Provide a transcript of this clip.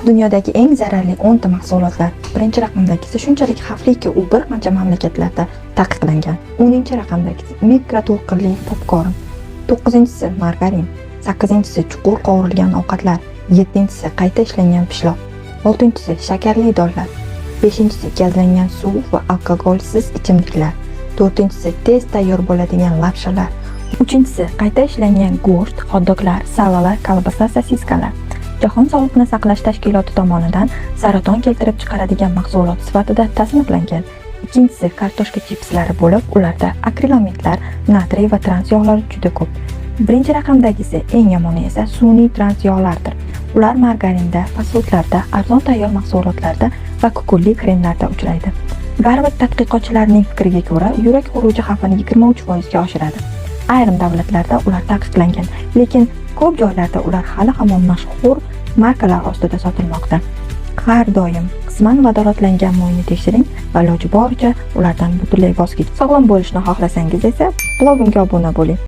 Dunyodagi eng zararli 10 ta mahsulotlar. Birinchi raqamdagisi shunchalik xavfliki, u bir qancha mamlakatlarda taqiqlangan. 10-chi raqamdagisi mikroto'lqinli popkorn. 9-si margarin. 8-si chuqur qovurilgan ovqatlar. 7-si qayta ishlangan pishloq. 6-si shakarli donlar. 5-si gazlangan suv va alkogolsiz ichimliklar. 4-si tez tayyor bo'ladigan lapshalar. 3-si qayta ishlangan go'sht, hot-doglar, salalar, kolbasa, sosiskalar. Jahon Sog'liqni saqlash tashkiloti tomonidan saraton keltirib chiqaradigan mahsulot sifatida tasniflangan. 2-si kartoshka chipslari bo'lib, ularda akrilamidlar, natriy va trans yog'lar juda ko'p. Birinchi raqamdagisi eng yomoni esa sun'iy trans yog'lardir. Ular margarinda, fastfoodlarda, arzon tayyor mahsulotlarda va kukunli kremlarda uchraydi. Garvard tadqiqotchilarining fikriga ko'ra, yurak xuruji xavfini 23% ga oshiradi. Ayrim davlatlarda ular taqiqlangan, lekin ko'p joylarda ular hali hamon mashhur markalar ostida sotilmoqda. Har doim qisman vodorodlangan moyni tekshiring va iloji boricha ulardan butunlay voz keching. Sog'lom bo'lishni xohlasangiz esa blogimga obuna bo'ling.